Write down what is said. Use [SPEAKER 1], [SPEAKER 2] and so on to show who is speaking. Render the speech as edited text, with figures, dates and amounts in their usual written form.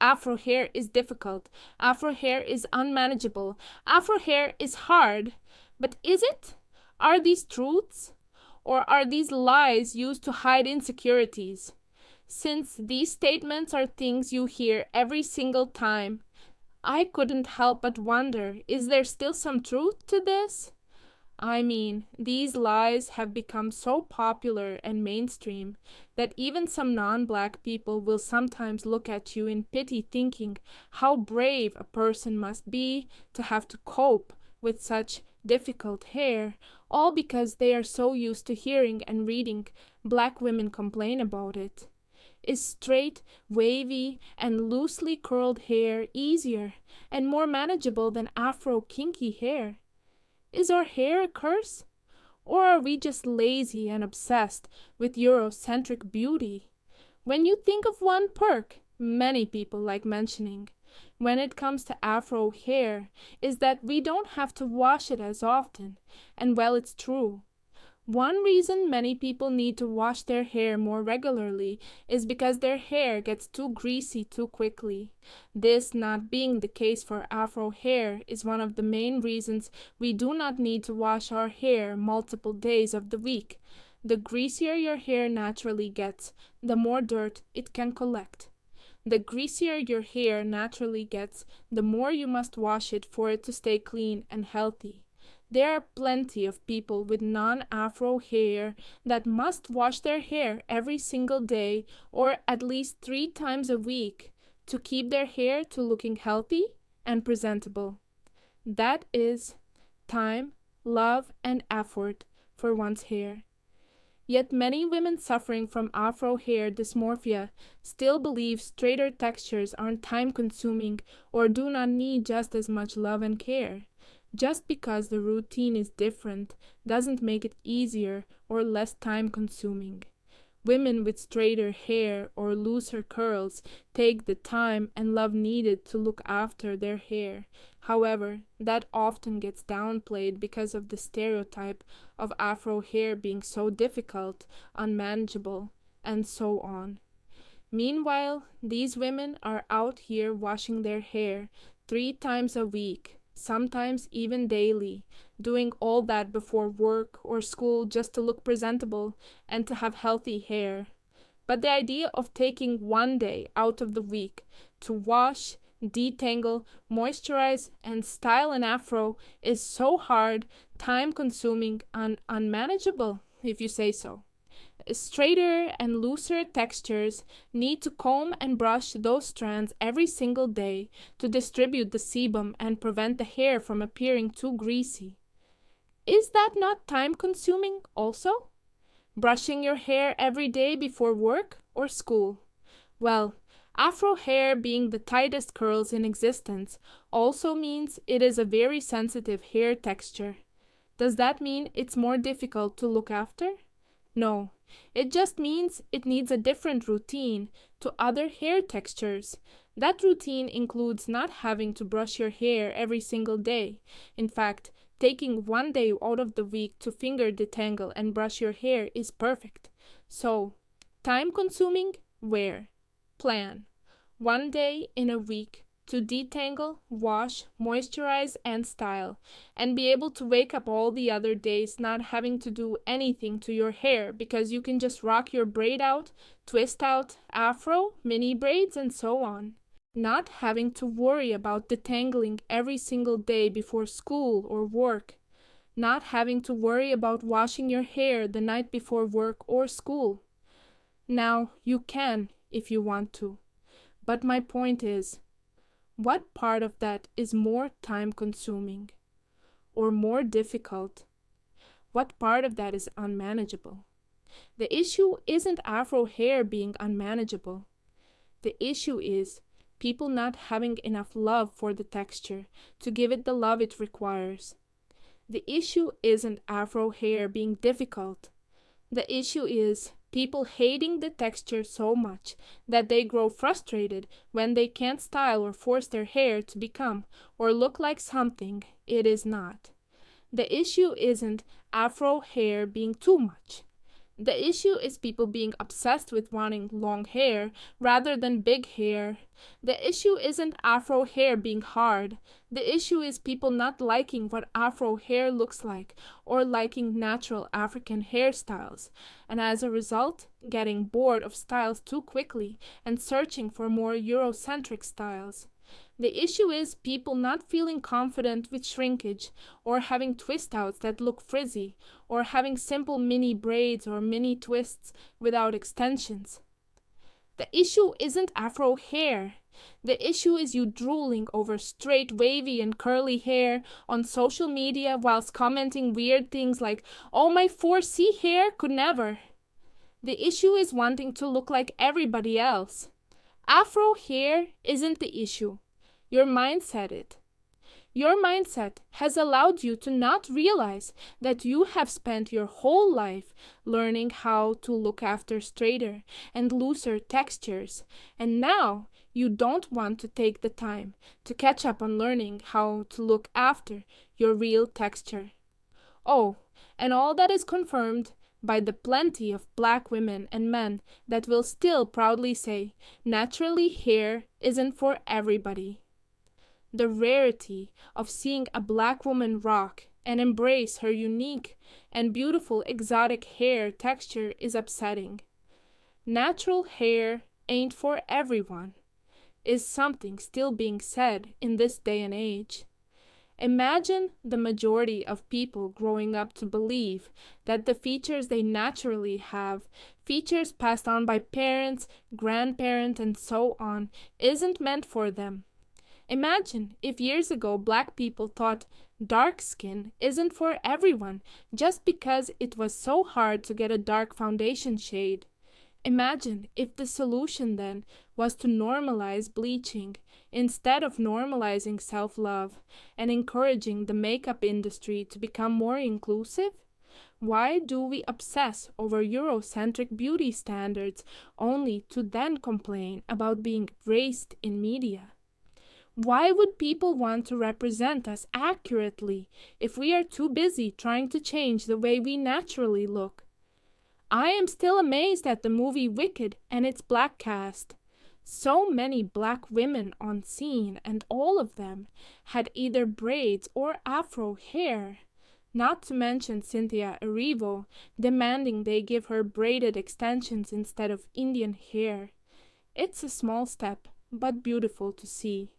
[SPEAKER 1] Afro hair is difficult. Afro hair is unmanageable. Afro hair is hard. But is it? Are these truths? Or are these lies used to hide insecurities? Since these statements are things you hear every single time, I couldn't help but wonder, is there still some truth to this? I mean, these lies have become so popular and mainstream that even some non-black people will sometimes look at you in pity, thinking how brave a person must be to have to cope with such difficult hair, all because they are so used to hearing and reading black women complain about it. Is straight, wavy, and loosely curled hair easier and more manageable than Afro kinky hair? Is our hair a curse? Or are we just lazy and obsessed with Eurocentric beauty? When you think of one perk many people like mentioning when it comes to Afro hair is that we don't have to wash it as often, and well, it's true. One reason many people need to wash their hair more regularly is because their hair gets too greasy too quickly. This not being the case for Afro hair is one of the main reasons we do not need to wash our hair multiple days of the week. The greasier your hair naturally gets, the more dirt it can collect. The greasier your hair naturally gets, the more you must wash it for it to stay clean and healthy. There are plenty of people with non-Afro hair that must wash their hair every single day or at least 3 times a week to keep their hair to looking healthy and presentable. That is time, love, and effort for one's hair. Yet many women suffering from Afro hair dysmorphia still believe straighter textures aren't time-consuming or do not need just as much love and care. Just because the routine is different doesn't make it easier or less time-consuming. Women with straighter hair or looser curls take the time and love needed to look after their hair. However, that often gets downplayed because of the stereotype of Afro hair being so difficult, unmanageable, and so on. Meanwhile, these women are out here washing their hair 3 times a week, sometimes even daily, doing all that before work or school just to look presentable and to have healthy hair. But the idea of taking one day out of the week to wash, detangle, moisturize, and style an afro is so hard, time-consuming, and unmanageable, if you say so. Straighter and looser textures need to comb and brush those strands every single day to distribute the sebum and prevent the hair from appearing too greasy. Is that not time-consuming also? Brushing your hair every day before work or school? Well, Afro hair being the tightest curls in existence also means it is a very sensitive hair texture. Does that mean it's more difficult to look after? No, it just means it needs a different routine to other hair textures. That routine includes not having to brush your hair every single day. In fact, taking one day out of the week to finger detangle and brush your hair is perfect. So, time-consuming? Where? Plan. One day in a week to detangle, wash, moisturize, and style, and be able to wake up all the other days not having to do anything to your hair because you can just rock your braid out, twist out, afro, mini braids, and so on. Not having to worry about detangling every single day before school or work. Not having to worry about washing your hair the night before work or school. Now, you can if you want to. But my point is, what part of that is more time-consuming or more difficult? What part of that is unmanageable? The issue isn't Afro hair being unmanageable. The issue is people not having enough love for the texture to give it the love it requires. The issue isn't Afro hair being difficult. The issue is people hating the texture so much that they grow frustrated when they can't style or force their hair to become or look like something it is not. The issue isn't Afro hair being too much. The issue is people being obsessed with wanting long hair rather than big hair. The issue isn't Afro hair being hard. The issue is people not liking what Afro hair looks like or liking natural African hairstyles, and as a result, getting bored of styles too quickly and searching for more Eurocentric styles. The issue is people not feeling confident with shrinkage, or having twist outs that look frizzy, or having simple mini braids or mini twists without extensions. The issue isn't Afro hair. The issue is you drooling over straight, wavy, and curly hair on social media whilst commenting weird things like, oh, my 4C hair could never. The issue is wanting to look like everybody else. Afro hair isn't the issue. Your mindset is. Your mindset has allowed you to not realize that you have spent your whole life learning how to look after straighter and looser textures, and now you don't want to take the time to catch up on learning how to look after your real texture. Oh, and all that is confirmed by the plenty of black women and men that will still proudly say, naturally hair isn't for everybody. The rarity of seeing a black woman rock and embrace her unique and beautiful exotic hair texture is upsetting. Natural hair ain't for everyone, is something still being said in this day and age. Imagine the majority of people growing up to believe that the features they naturally have, features passed on by parents, grandparents, and so on, isn't meant for them. Imagine if years ago black people thought dark skin isn't for everyone just because it was so hard to get a dark foundation shade. Imagine if the solution then was to normalize bleaching instead of normalizing self-love and encouraging the makeup industry to become more inclusive. Why do we obsess over Eurocentric beauty standards only to then complain about being raised in media? Why would people want to represent us accurately if we are too busy trying to change the way we naturally look? I am still amazed at the movie Wicked and its black cast. So many black women on scene, and all of them had either braids or Afro hair. Not to mention Cynthia Erivo demanding they give her braided extensions instead of Indian hair. It's a small step, but beautiful to see.